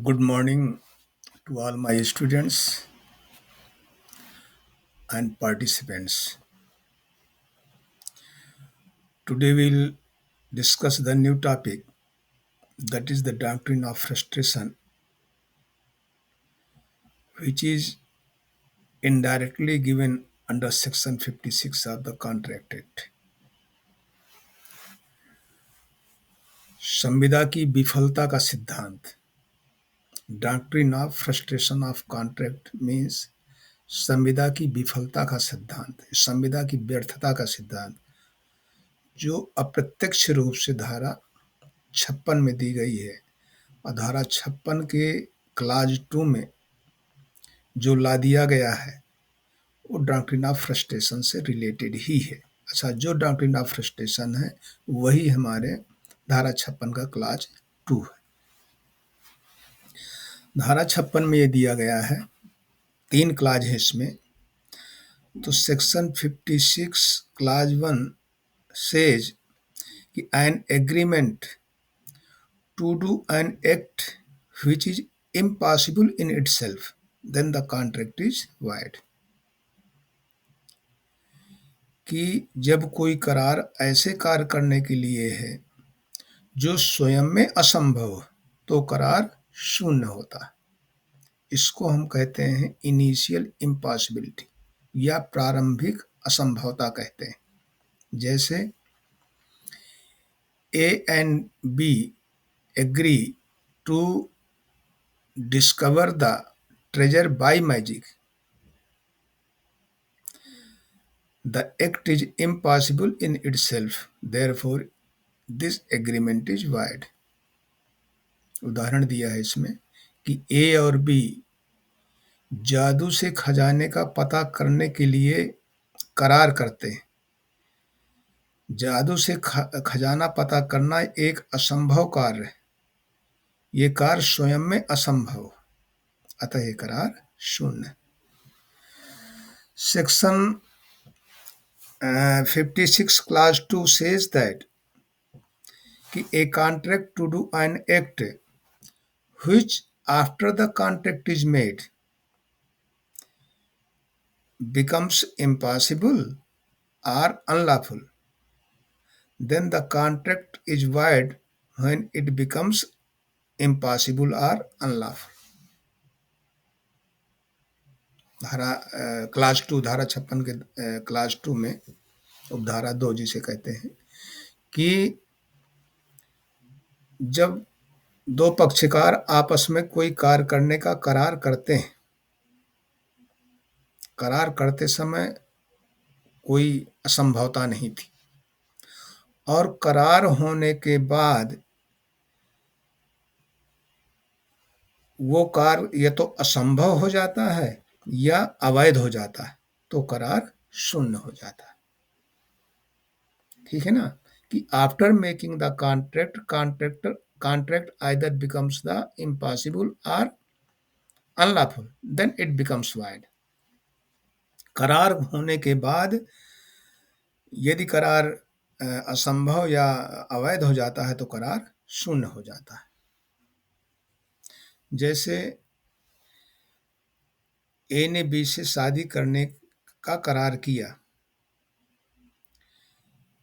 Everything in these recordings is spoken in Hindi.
Good morning to all my students and participants. Today we'll discuss the new topic, that is the doctrine of frustration, which is indirectly given under section 56 of the Contract Act. संविदा की विफलता का सिद्धांत, doctrine of frustration of contract means संविदा की विफलता का सिद्धांत, संविदा की व्यर्थता का सिद्धांत, जो अप्रत्यक्ष रूप से धारा 56 में दी गई है और धारा 56 के क्लाज 2 में जो ला दिया गया है वो डॉक्ट्रिन ऑफ फ्रस्ट्रेशन से रिलेटेड ही है। अच्छा, जो डॉक्ट्रिन ऑफ फ्रस्ट्रेशन है वही हमारे धारा 56 का क्लाज 2 है। धारा 56 में ये दिया गया है, 3 क्लाज है इसमें। तो सेक्शन 56 क्लाज 1 सेज कि an agreement to do an act which is impossible in itself, then the contract is void. कि जब कोई करार ऐसे कार्य करने के लिए है जो स्वयं में असंभव हो तो करार शून्य होता है। इसको हम कहते हैं इनिशियल इम्पॉसिबिलिटी या प्रारंभिक असंभवता कहते हैं। जैसे A and B agree to discover the treasure by magic. The act is impossible in itself, therefore this agreement is void. उदाहरण दिया है इसमें कि ए और बी जादू से खजाने का पता करने के लिए करार करते हैं। जादू से खजाना पता करना एक असंभव कार्य है। ये कार्य स्वयं में असंभव, अतः ये करार शून्य। Section 56 clause 2 says that a contract to do an act which after the contract is made becomes impossible or unlawful, then the contract is void when it becomes impossible or unlawful. धारा क्लास 2 धारा 56 के क्लास 2 में उपधारा 2 जिसे कहते हैं कि जब दो पक्षकार आपस में कोई कार्य करने का करार करते हैं, करार करते समय कोई असंभवता नहीं थी और करार होने के बाद वो कार्य या तो असंभव हो जाता है या अवैध हो जाता है, तो करार शून्य हो जाता है। ठीक है ना, कि after making the contract either becomes the impossible और unlawful, then it becomes void. करार होने के बाद यदि करार असंभव या अवैध हो जाता है तो करार शून्य हो जाता है। जैसे ए ने बी से शादी करने का करार किया,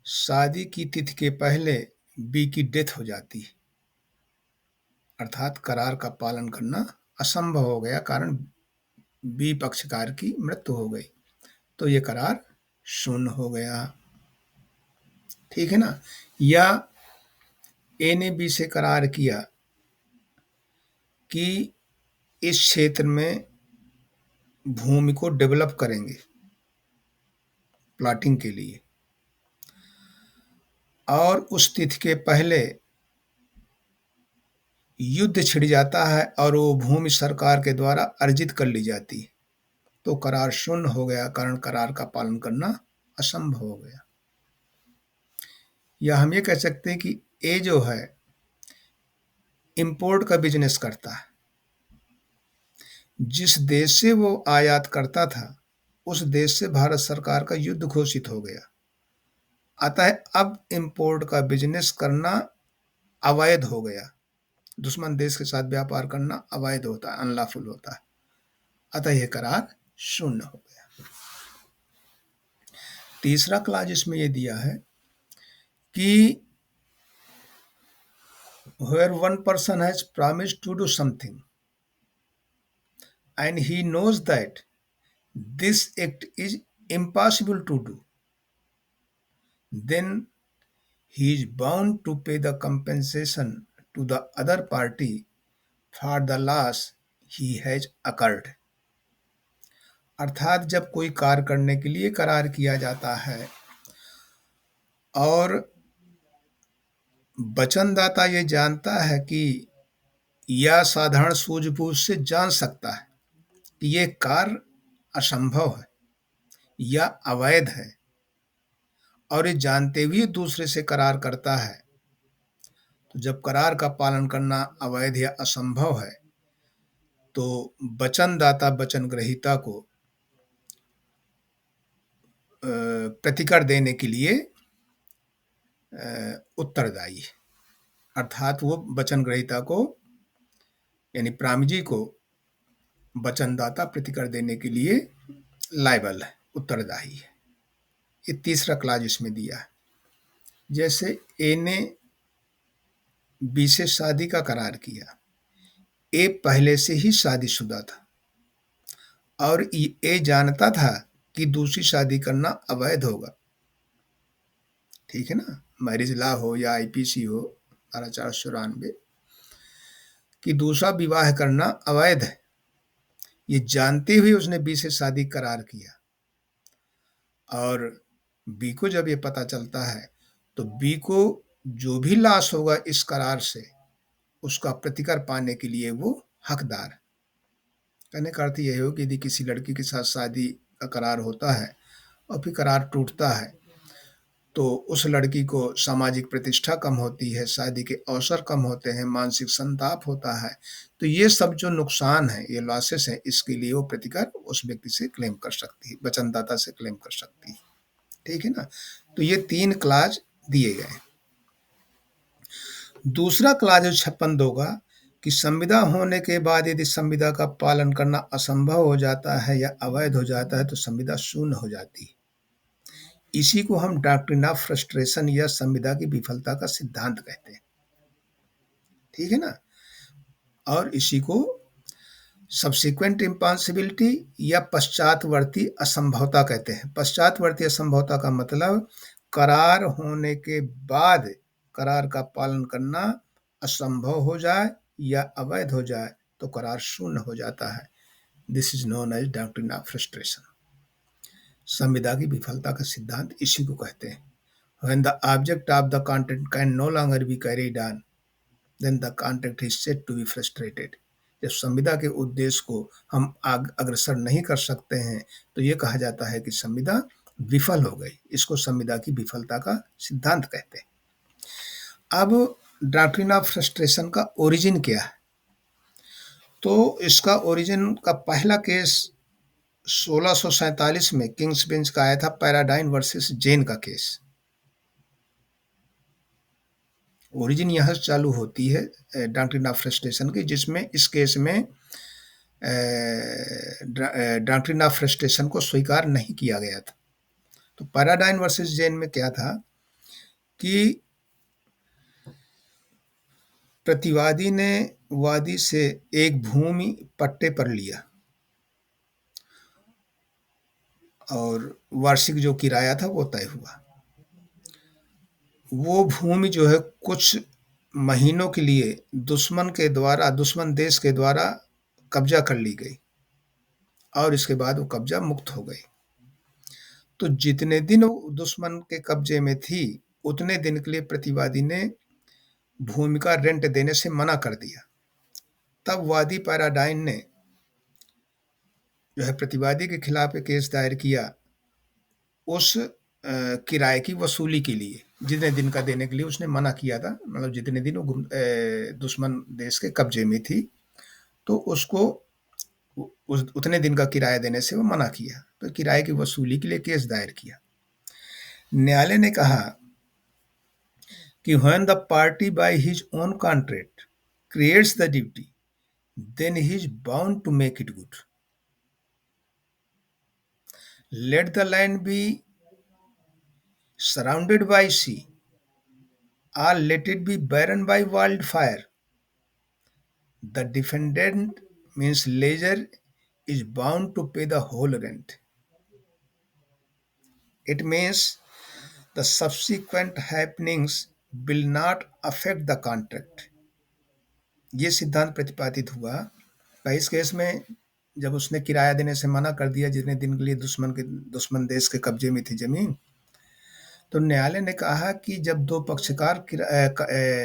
शादी की तिथि के पहले बी की डेथ हो जाती है, अर्थात करार का पालन करना असंभव हो गया, कारण बी पक्षकार की मृत्यु हो गई, तो ये करार शून्य हो गया। ठीक है ना। या ए ने बी से करार किया कि इस क्षेत्र में भूमि को डेवलप करेंगे प्लॉटिंग के लिए, और उस तिथि के पहले युद्ध छिड़ जाता है और वो भूमि सरकार के द्वारा अर्जित कर ली जाती है, तो करार शून्य हो गया, कारण करार का पालन करना असंभव हो गया। या हम ये कह सकते हैं कि ए जो है इंपोर्ट का बिजनेस करता है, जिस देश से वो आयात करता था उस देश से भारत सरकार का युद्ध घोषित हो गया, अतः अब इंपोर्ट का बिजनेस करना अवैध हो गया, दुश्मन देश के साथ व्यापार करना अवैध होता है, अनलॉफुल होता है। अतः यह करार शून्य हो गया। तीसरा क्लॉज इसमें यह दिया है कि where one person has promised to do something and he knows that this act is impossible to do, then he is bound to pay the compensation to the other party for the loss he has occurred। अर्थात जब कोई कार्य करने के लिए करार किया जाता है और वचनदाता ये जानता है कि या साधारण सूझबूझ से जान सकता है कि ये कार्य असंभव है या अवैध है, और ये जानते हुए दूसरे से करार करता है, तो जब करार का पालन करना अवैध या असंभव है तो वचनदाता वचन ग्रहीता को प्रतिकर देने के लिए उत्तरदायी है। अर्थात वो वचन ग्रहीता को यानी प्रामिजी को वचनदाता प्रतिकर देने के लिए लायबल है, उत्तरदायी है। ये तीसरा क्लॉज इसमें दिया है। जैसे ए ने बी से शादी का करार किया। ए पहले से ही शादीशुदा था और ए जानता था कि दूसरी शादी करना अवैध होगा। ठीक है ना, मैरिज लॉ हो या आईपीसी हो 494, कि दूसरा विवाह करना अवैध है। ये जानते हुए उसने बी से शादी करार किया, और बी को जब ये पता चलता है तो बी को जो भी लॉस होगा इस करार से, उसका प्रतिकर पाने के लिए वो हकदार है। कहने का अर्थ यह हो कि यदि किसी लड़की के साथ शादी का करार होता है और फिर करार टूटता है तो उस लड़की को सामाजिक प्रतिष्ठा कम होती है, शादी के अवसर कम होते हैं, मानसिक संताप होता है। तो ये सब जो नुकसान है, ये लॉसेस हैं, इसके लिए वो प्रतिकर उस व्यक्ति से क्लेम कर सकती है, वचनदाता से क्लेम कर सकती है। ठीक है ना, तो ये 3 क्लॉज दिए गए। दूसरा क्लॉज 56 का कि संविदा होने के बाद यदि संविदा का पालन करना असंभव हो जाता है या अवैध हो जाता है तो संविदा शून्य हो जाती है। इसी को हम डॉक्ट्रिन ऑफ फ्रस्ट्रेशन या संविदा की विफलता का सिद्धांत कहते हैं। ठीक है ना, और इसी को सब्सिक्वेंट इम्पॉसिबिलिटी या पश्चातवर्ती असंभवता कहते हैं। पश्चातवर्ती असंभवता का मतलब करार होने के बाद करार का पालन करना असंभव हो जाए या अवैध हो जाए तो करार शून्य हो जाता है। This is known as doctrine of frustration. संविदा की विफलता का सिद्धांत इसी को कहते हैं। When the object of the contract can no longer be carried on, then the contract is said to be frustrated। जब संविदा के उद्देश्य को हम अग्रसर नहीं कर सकते हैं तो ये कहा जाता है कि संविदा विफल हो गई। इसको संविदा की विफलता का सिद्धांत कहते हैं। अब डॉक्ट्रिन ऑफ फ्रस्ट्रेशन का ओरिजिन क्या है? तो इसका ओरिजिन का पहला केस 1647 में किंग्स बेंच का आया था, पैराडाइन वर्सेस जेन का केस। ओरिजिन यहाँ से चालू होती है डॉक्ट्रिन ऑफ फ्रस्ट्रेशन की, जिसमें इस केस में डॉक्ट्रिन ऑफ फ्रस्ट्रेशन को स्वीकार नहीं किया गया था। तो पैराडाइन वर्सेस जेन में क्या था कि प्रतिवादी ने वादी से एक भूमि पट्टे पर लिया और वार्षिक जो किराया था वो तय हुआ। वो भूमि जो है कुछ महीनों के लिए दुश्मन देश के द्वारा कब्जा कर ली गई और इसके बाद वो कब्जा मुक्त हो गई। तो जितने दिन वो दुश्मन के कब्जे में थी उतने दिन के लिए प्रतिवादी ने भूमि का रेंट देने से मना कर दिया। तब वादी पैराडाइन ने जो है प्रतिवादी के खिलाफ एक केस दायर किया उस किराए की वसूली के लिए, जितने दिन का देने के लिए उसने मना किया था, मतलब जितने दिन वो दुश्मन देश के कब्जे में थी तो उसको उतने दिन का किराया देने से वो मना किया। तो किराए की वसूली के लिए केस दायर किया। न्यायालय ने कहा कि when the party by his own contract creates the duty, then he is bound to make it good. Let the land be surrounded by sea, or let it be barren by wildfire. The defendant means lessor is bound to pay the whole rent. It means the subsequent happenings will not affect the contract. ये सिद्धांत प्रतिपादित हुआ। इस केस में जब उसने किराया देने से मना कर दिया जितने दिन के लिए दुश्मन देश के कब्जे में थी जमीन, तो न्यायालय ने कहा कि जब दो पक्षकार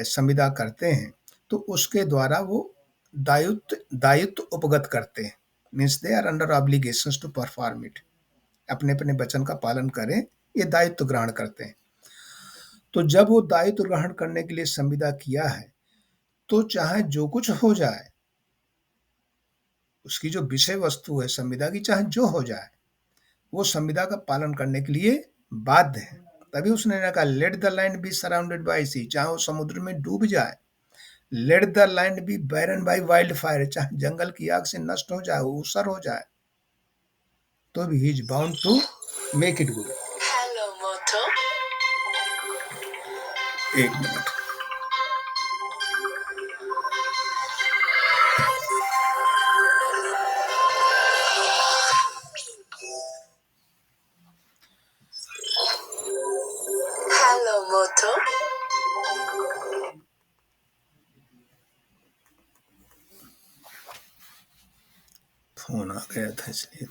संविदा करते हैं तो उसके द्वारा वो दायित्व उपगत करते हैं, means they are under obligations to perform it. अपने अपने वचन का पालन करें, ये दायित्व ग्रहण करते हैं। तो जब वो दायित्व ग्रहण करने के लिए संविदा किया है तो चाहे जो कुछ हो जाए, उसकी जो विषय वस्तु है संविदा की, चाहे जो हो जाए, वो संविदा का पालन करने के लिए बाध्य है। तभी उसने कहा let the land be surrounded by sea, चाहे वो समुद्र में डूब जाए। Let the land be barren by wildfire फायर, चाहे जंगल की आग से नष्ट हो जाए, ऊसर हो जाए, तो भी he is bound to make it good. Hello Moto, एक मिनट। हेलो मोटो, फोन आ गया था इसलिए।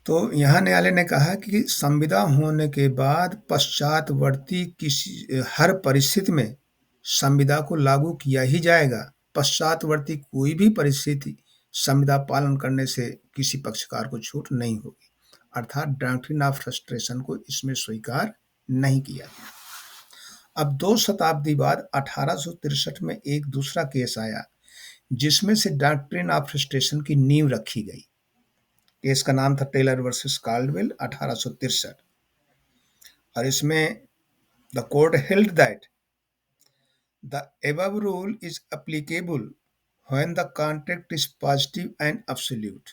तो यहाँ न्यायालय ने कहा कि संविदा होने के बाद पश्चातवर्ती किसी हर परिस्थिति में संविदा को लागू किया ही जाएगा। पश्चातवर्ती कोई भी परिस्थिति संविदा पालन करने से किसी पक्षकार को छूट नहीं होगी, अर्थात डॉक्ट्रिन ऑफ फ्रस्ट्रेशन को इसमें स्वीकार नहीं किया गया। अब 2 शताब्दी बाद 1863 में एक दूसरा केस आया जिसमें से डॉक्ट्रिन ऑफ फ्रस्ट्रेशन की नींव रखी गई। केस का नाम था टेलर वर्सेस काल्डवेल 1863, और इसमें the court held that the above rule is applicable when the contract is positive and absolute,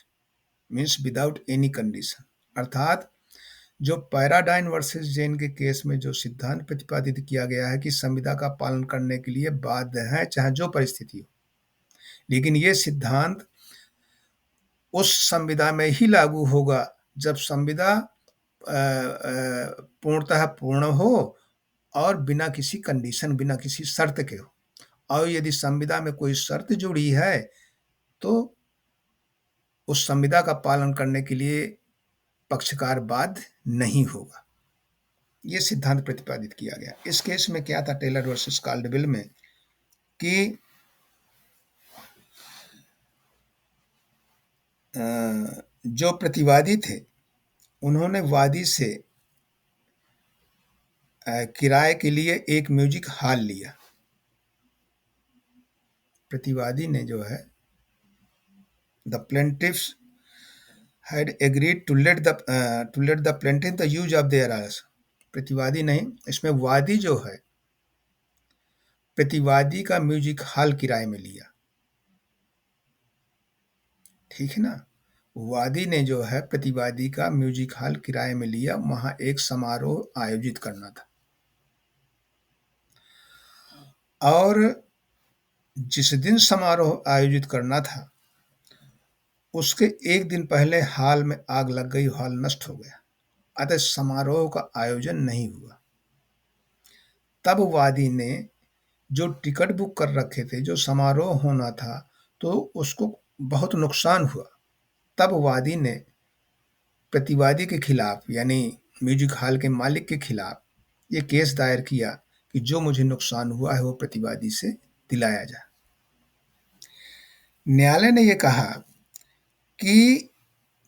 means without any condition। अर्थात जो पैराडाइन वर्सेस जेन के केस में जो सिद्धांत प्रतिपादित किया गया है कि संविदा का पालन करने के लिए बाध्य है चाहे जो परिस्थिति हो, लेकिन ये सिद्धांत उस संविदा में ही लागू होगा जब संविदा पूर्णतः पूर्ण हो और बिना किसी कंडीशन, बिना किसी शर्त के हो। और यदि संविदा में कोई शर्त जुड़ी है तो उस संविदा का पालन करने के लिए पक्षकार बाध्य नहीं होगा। ये सिद्धांत प्रतिपादित किया गया। इस केस में क्या था टेलर वर्सेस काल्डवेल में कि जो प्रतिवादी थे उन्होंने वादी से किराए के लिए एक म्यूजिक हॉल लिया। प्रतिवादी ने जो है the प्लेंटिफ्स had agreed to let the plaintiff the use of their house। प्रतिवादी नहीं, इसमें वादी जो है प्रतिवादी का म्यूजिक हॉल किराए में लिया, ठीक है ना। वादी ने जो है प्रतिवादी का म्यूजिक हॉल किराए में लिया, वहां एक समारोह आयोजित करना था, और जिस दिन समारोह आयोजित करना था उसके एक दिन पहले हॉल में आग लग गई, हॉल नष्ट हो गया, अतः समारोह का आयोजन नहीं हुआ। तब वादी ने जो टिकट बुक कर रखे थे, जो समारोह होना था, तो उसको बहुत नुकसान हुआ। तब वादी ने प्रतिवादी के खिलाफ यानी म्यूजिक हॉल के मालिक के खिलाफ ये केस दायर किया कि जो मुझे नुकसान हुआ है वो प्रतिवादी से दिलाया जाए। न्यायालय ने यह कहा कि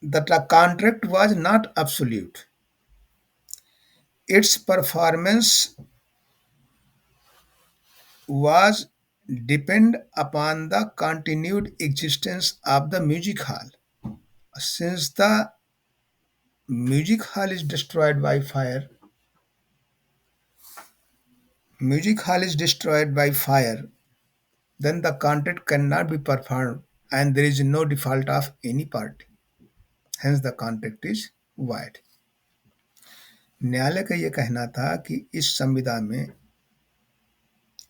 the contract was not absolute, it's performance was depend upon the continued existence of the music hall। Since the music hall is destroyed by fire, Music hall is destroyed by fire, then the contract cannot be performed and there is no default of any party. Hence the contract is void. न्यायालय का यह कहना था कि इस संविदा में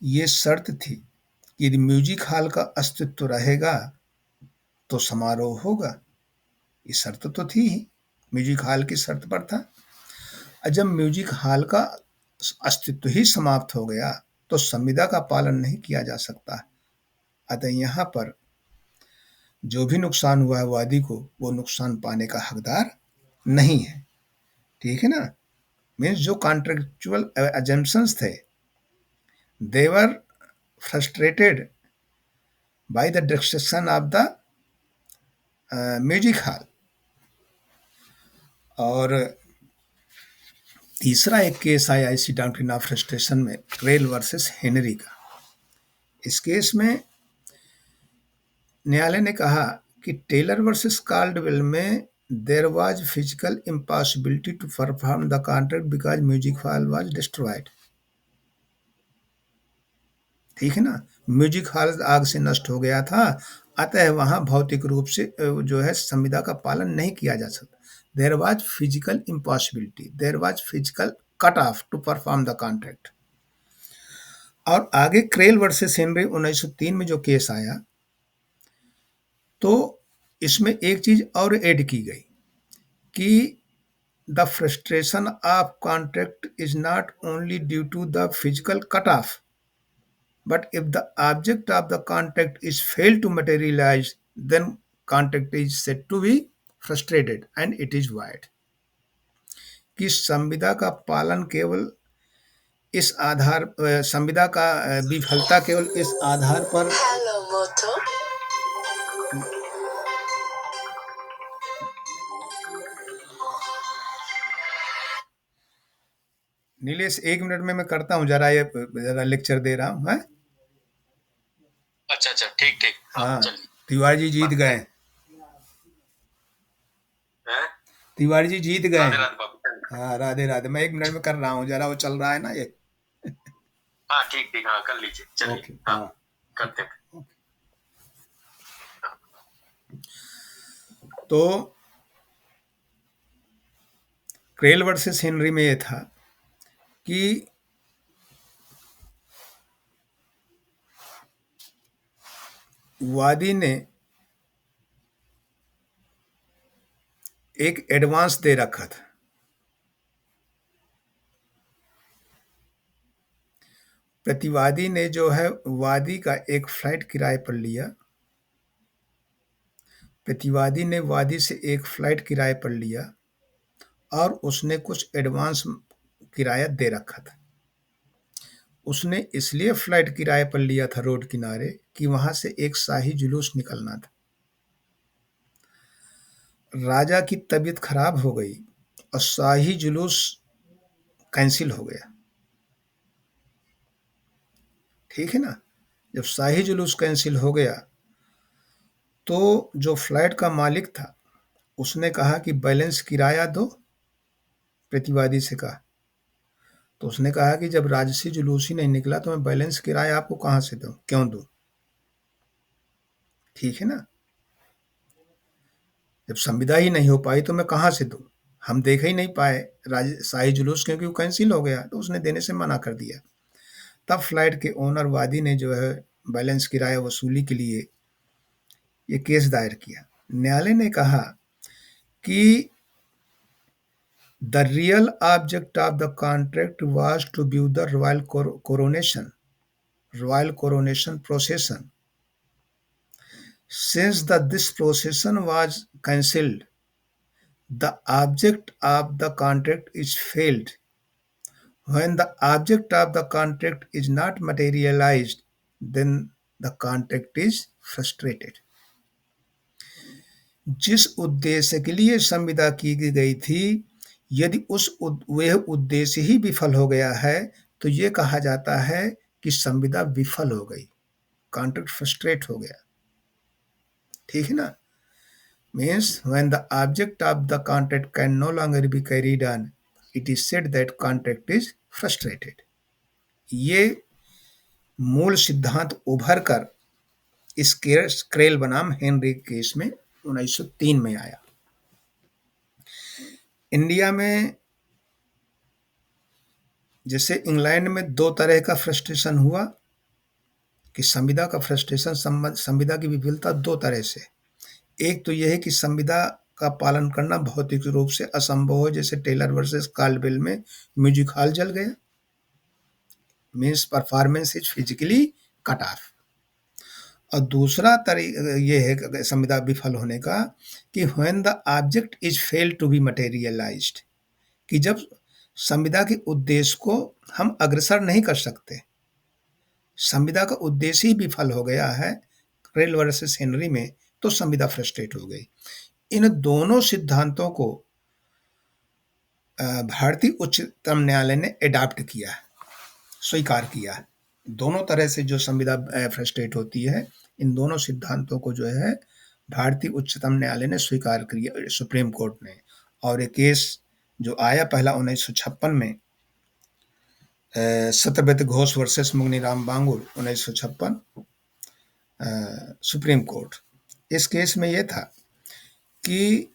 ये शर्त थी कि यदि म्यूजिक हॉल का अस्तित्व रहेगा तो समारोह होगा। ये शर्त तो थी ही, म्यूजिक हॉल की शर्त पर था। और जब म्यूजिक हॉल का अस्तित्व ही समाप्त हो गया तो संविदा का पालन नहीं किया जा सकता। अतः यहाँ पर जो भी नुकसान हुआ है वादी को, वो नुकसान पाने का हकदार नहीं है। ठीक है ना? मीन्स जो कॉन्ट्रेक्चुअल अजम्पशंस थे, they were frustrated by the destruction of the music hall. और तीसरा एक केस आया इसी डॉक्ट्रिन ऑफ फ्रस्ट्रेशन में, क्रेल वर्सेस हेनरी का। इस केस में न्यायालय ने कहा कि टेलर वर्सेस कार्डवेल में there was physical impossibility to perform the contract because music hall was destroyed. ठीक है ना? म्यूजिक हॉल आग से नष्ट हो गया था, अतः वहां भौतिक रूप से जो है संविदा का पालन नहीं किया जा सकता। There was physical impossibility, there was physical cut off to perform the contract. और आगे क्रेल वर्सेस हेनरी 1903 में जो केस आया, तो इसमें एक चीज और ऐड की गई कि the frustration of contract is not only due to the physical cut off, but if the object of the contract is failed to materialize, then contract is said to be frustrated and it is void। कि संविदा का पालन केवल इस आधार संविदा का विफलता केवल इस आधार पर नीलेश, 1 मिनट में मैं करता हूँ, जरा लेक्चर दे रहा हूँ। अच्छा अच्छा, ठीक ठीक, हाँ, तिवारी जी जीत गए। तिवारी जी जीत गए। राधे राधे बाबू। हाँ, राधे राधे। मैं 1 मिनट में कर रहा हूँ, जरा वो चल रहा है ना ये। हाँ ठीक ठीक, हाँ कर लीजिए, चलिए। ओके, हाँ हाँ करते हैं। तो क्रेल वर्सेस हेनरी में ये था कि वादी ने एक एडवांस दे रखा था। प्रतिवादी ने जो है वादी का एक फ्लाइट किराए पर लिया। प्रतिवादी ने वादी से एक फ्लाइट किराए पर लिया और उसने कुछ एडवांस किराया दे रखा था। उसने इसलिए फ्लाइट किराए पर लिया था रोड किनारे कि वहां से एक शाही जुलूस निकलना था। राजा की तबीयत खराब हो गई और शाही जुलूस कैंसिल हो गया। ठीक है ना? जब शाही जुलूस कैंसिल हो गया तो जो फ्लाइट का मालिक था उसने कहा कि बैलेंस किराया दो। प्रतिवादी से कहा, तो उसने कहा कि जब राजसी जुलूस ही नहीं निकला तो मैं बैलेंस किराया आपको कहाँ से दूं, क्यों दूं? ठीक है ना? जब संविदा ही नहीं हो पाई तो मैं कहाँ से दूं? हम देख ही नहीं पाए शाही जुलूस, क्योंकि वो कैंसिल हो गया, तो उसने देने से मना कर दिया। तब फ्लाइट के ओनर वादी ने जो है बैलेंस किराया वसूली के लिए ये केस दायर किया। न्यायालय ने कहा कि the real object of the contract was to view the royal coronation procession. Since this procession was cancelled, the object of the contract is failed. When the object of the contract is not materialized, then the contract is frustrated। जिस उद्देश्य के लिए संविदा की गई थी, यदि वह उद्देश्य ही विफल हो गया है तो ये कहा जाता है कि संविदा विफल हो गई, कॉन्ट्रैक्ट फ्रस्ट्रेट हो गया। ठीक है ना? Means when the object of the contract can no longer be carried on, it is said that contract is frustrated। ठीक है ना? जब साही जुलूस कैंसिल हो गया तो उसने देने से मना कर दिया। तब फ्लाइट के ओनर वादी ने जो है बैलेंस किराया वसूली के लिए ये केस दायर किया। न्यायालय ने कहा कि the real object of the contract was to view the royal coronation procession. Since this procession was cancelled, the object of the contract is not materialized, then the contract is frustrated। जिस उद्देश्य के लिए संविदा की गई थी, यदि वह उद्देश्य ही विफल हो गया है तो ये कहा जाता है कि संविदा विफल हो गई, कॉन्ट्रैक्ट फ्रस्ट्रेट हो गया। ये मूल सिद्धांत उभर कर इस क्रेल बनाम हेनरी केस में 1903 में आया। इंडिया में जैसे इंग्लैंड में दो तरह का फ्रस्ट्रेशन हुआ कि संविदा का फ्रस्ट्रेशन, संविदा की विफलता दो तरह से। एक तो यह है कि संविदा का पालन करना भौतिक रूप से असंभव हो, जैसे टेलर वर्सेस कार्लवेल में म्यूजिक हॉल जल गया, means performance is physically cut off. और दूसरा ये है संविदा विफल होने का कि when the object is fail to be materialised, कि जब संविदा के उद्देश्य को हम अग्रसर नहीं कर सकते, संविदा का उद्देश्य ही विफल हो गया है क्रेल वर्सेस हेनरी में, तो संविदा फ्रस्ट्रेट हो गई। इन दोनों सिद्धांतों को भारतीय उच्चतम न्यायालय ने एडॉप्ट किया, स्वीकार किया। दोनों तरह से जो संविदा फ्रस्ट्रेट होती है, इन दोनों सिद्धांतों को जो है भारतीय उच्चतम न्यायालय ने स्वीकार किया, सुप्रीम कोर्ट ने। और एक केस जो आया पहला 1956 में, Satyabrata Ghosh versus Mugneeram Bangur 1956, supreme court. इस केस में यह था कि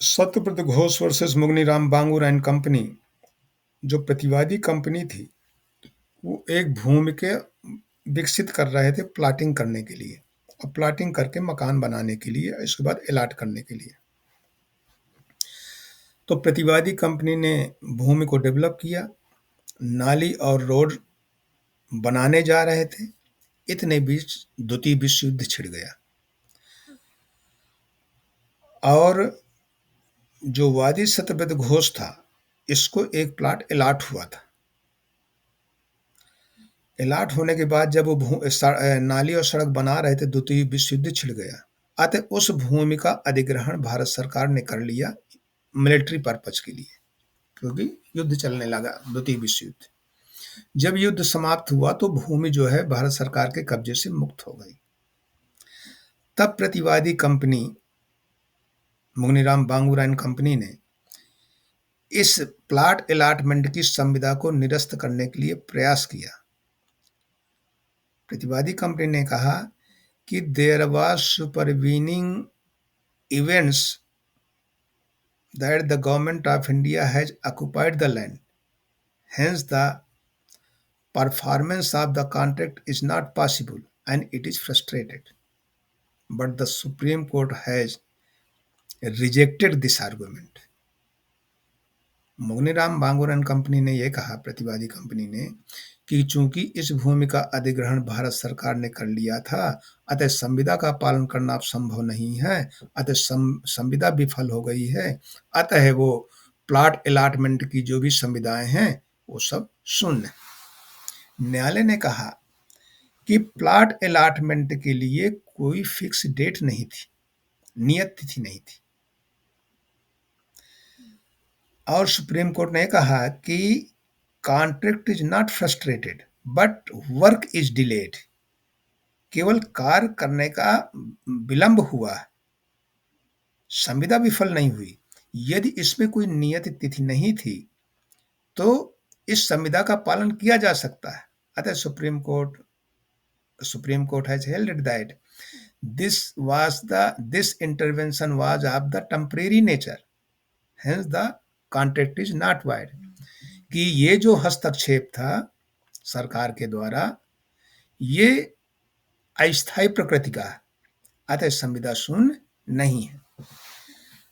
Satyabrata Ghosh versus Mugneeram Bangur and company, जो प्रतिवादी कंपनी थी, वो एक भूमि के विकसित कर रहे थे प्लाटिंग करने के लिए, और प्लाटिंग करके मकान बनाने के लिए, इसके बाद अलाट करने के लिए। तो प्रतिवादी कंपनी ने भूमि को डेवलप किया, नाली और रोड बनाने जा रहे थे, इतने बीच द्वितीय विश्व युद्ध छिड़ गया और जो वादी सत्यव्रत घोष था, इसको एक प्लाट अलाट हुआ था। अलाट होने के बाद जब वो नाली और सड़क बना रहे थे, द्वितीय विश्व युद्ध छिड़ गया। अतः उस भूमि का अधिग्रहण भारत सरकार ने कर लिया मिलिट्री पर्पज के लिए, क्योंकि युद्ध चलने लगा, द्वितीय विश्व युद्ध। जब युद्ध समाप्त हुआ तो भूमि जो है भारत सरकार के कब्जे से मुक्त हो गई। तब प्रतिवादी company Mugniram Bangur and company ने इस प्लाट अलाटमेंट की संविदा को निरस्त करने के लिए प्रयास किया। प्रतिवादी कंपनी ने कहा कि there was supervening events that the government of India has occupied the land. Hence, the performance of the contract is not possible and it is frustrated. But the Supreme Court has rejected this argument. Mugniram Bangur and company ने यह कहा, प्रतिवादी कंपनी ने, कि चूंकि इस भूमि का अधिग्रहण भारत सरकार ने कर लिया था, अतः संविदा का पालन करना अब संभव नहीं है, अतः संविदा विफल हो गई है, अतः वो प्लाट अलाटमेंट की जो भी संविदाएं हैं वो सब शून्य। न्यायालय ने कहा कि प्लाट अलाटमेंट के लिए कोई फिक्स डेट नहीं थी, नियत तिथि नहीं थी, और सुप्रीम कोर्ट ने कहा कि contract is not frustrated but work is delayed, केवल कार्य करने का विलंब हुआ, संविदा विफल नहीं हुई। यदि इसमें कोई नियत तिथि नहीं थी तो इस संविदा का पालन किया जा सकता है। अतः supreme court has held that this intervention was of the temporary nature, hence the contract is not void, कि ये जो हस्तक्षेप था सरकार के द्वारा ये अस्थायी प्रकृति का है, अतः संविदा शून्य नहीं है।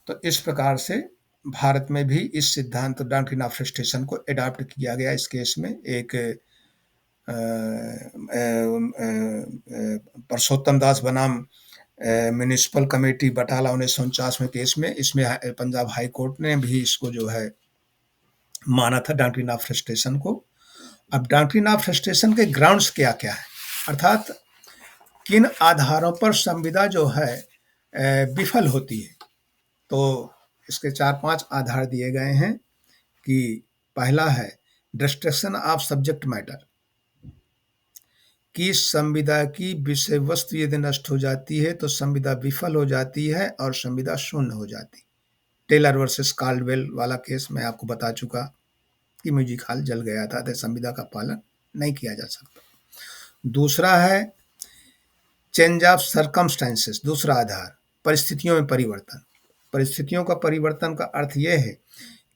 तो इस प्रकार से भारत में भी इस सिद्धांत डॉक्ट्रिन ऑफ फ्रस्ट्रेशन को एडॉप्ट किया गया। इस केस में एक परसोत्तम दास बनाम म्यूनिसिपल कमेटी बटाला 1949 में केस में, इसमें पंजाब हाई कोर्ट ने भी इसको जो है माना था डॉक्ट्रिन ऑफ फ्रस्ट्रेशन को। अब डॉक्ट्रिन ऑफ फ्रस्ट्रेशन के ग्राउंड्स क्या क्या है, अर्थात किन आधारों पर संविदा जो है विफल होती है, तो इसके 4-5 आधार दिए गए हैं कि पहला है डिस्ट्रक्शन ऑफ सब्जेक्ट मैटर, कि संविदा की विषय वस्तु यदि नष्ट हो जाती है तो संविदा विफल हो जाती है और संविदा शून्य हो जाती। टेलर वर्सेस कार्लवेल वाला केस मैं आपको बता चुका। कि म्यूजिक हॉल जल गया था, तो संविदा का पालन नहीं किया जा सकता। दूसरा है चेंज ऑफ सर्कमस्टेंसेस, दूसरा आधार परिस्थितियों में परिवर्तन। परिस्थितियों का परिवर्तन का अर्थ यह है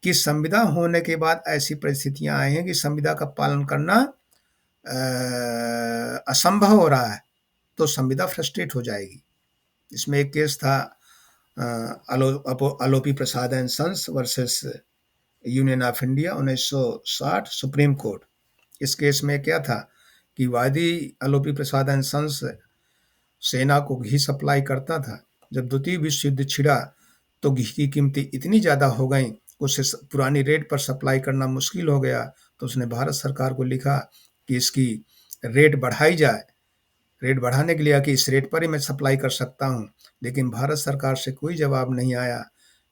कि संविदा होने के बाद ऐसी परिस्थितियां आई हैं कि संविदा का पालन करना असंभव हो रहा है, तो संविदा फ्रस्ट्रेट हो जाएगी। इसमें एक केस था Alopi Prasad and sons versus Union of India 1960 Supreme court. इस केस में क्या था कि वादी अलोपी प्रसाद एंड सन्स सेना को घी सप्लाई करता था। जब द्वितीय विश्व युद्ध छिड़ा तो घी की कीमतें इतनी ज़्यादा हो गई, उसे पुरानी रेट पर सप्लाई करना मुश्किल हो गया। तो उसने भारत सरकार को लिखा कि इसकी रेट बढ़ाई जाए। रेट बढ़ाने के लिए कि इस रेट पर ही मैं सप्लाई कर सकता हूँ, लेकिन भारत सरकार से कोई जवाब नहीं आया।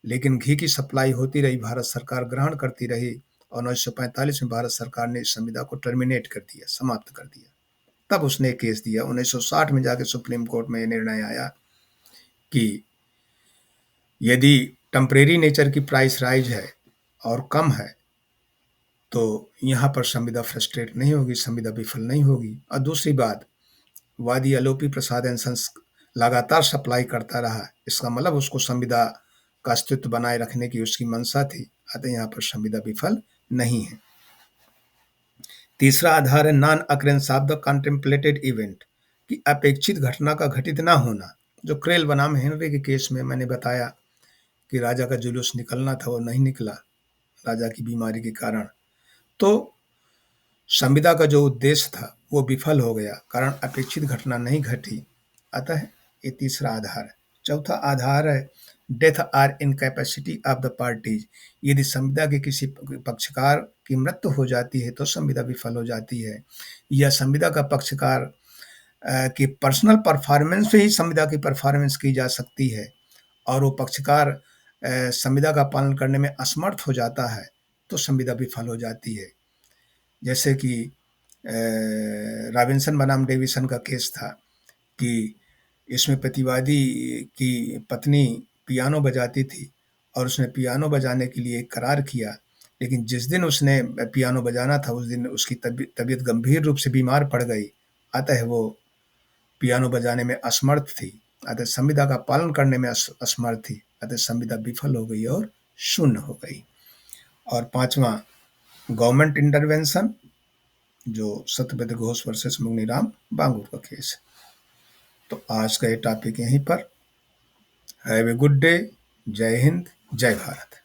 लेकिन घी की सप्लाई होती रही, भारत सरकार ग्रहण करती रही और 1945 में भारत सरकार ने इस संविदा को टर्मिनेट कर दिया, समाप्त कर दिया। तब उसने केस दिया। 1960 में जाके सुप्रीम कोर्ट में निर्णय आया कि यदि टेम्परेरी नेचर की प्राइस राइज है और कम है तो यहाँ पर संविदा फ्रस्ट्रेट नहीं होगी, संविदा विफल नहीं होगी। और दूसरी बात, वादी अलोपी प्रसाद एंड सन्स लगातार सप्लाई करता रहा, इसका मतलब उसको संविदा का अस्तित्व बनाए रखने की उसकी मंशा थी, अतः यहाँ पर संविदा विफल नहीं है। तीसरा आधार है non occurrence of the contemplated event, कि अपेक्षित घटना का घटित ना होना। जो क्रेल बनाम हेनरी के केस में मैंने बताया कि राजा का जुलूस निकलना था, वो नहीं निकला राजा की बीमारी के कारण, तो संविदा का जो उद्देश्य था वो विफल हो गया, कारण अपेक्षित घटना नहीं घटी। अतः ये तीसरा आधार है। चौथा आधार है death or incapacity of the parties. यदि संविदा के किसी पक्षकार की मृत्यु हो जाती है तो संविदा विफल हो जाती है, या संविदा का पक्षकार की पर्सनल परफॉर्मेंस से ही संविदा की परफॉर्मेंस की जा सकती है और वो पक्षकार संविदा का पालन करने में असमर्थ हो जाता है, तो संविदा विफल हो जाती है। जैसे कि रॉबिन्सन बनाम डेविसन का केस था कि इसमें प्रतिवादी की पत्नी पियानो बजाती थी और उसने पियानो बजाने के लिए करार किया, लेकिन जिस दिन उसने पियानो बजाना था उस दिन उसकी तबीयत गंभीर रूप से बीमार पड़ गई, अतः वो पियानो बजाने में असमर्थ थी, अतः संविदा का पालन करने में असमर्थ थी, अतः संविदा विफल हो गई और शून्य हो गई। और पांचवा गवर्नमेंट इंटरवेंशन, जो सत्यव्रत घोष वर्सेस मुगनीराम बांगूर का केस है। तो आज का ये टॉपिक यहीं पर। Have a good day. जय हिंद, जय भारत।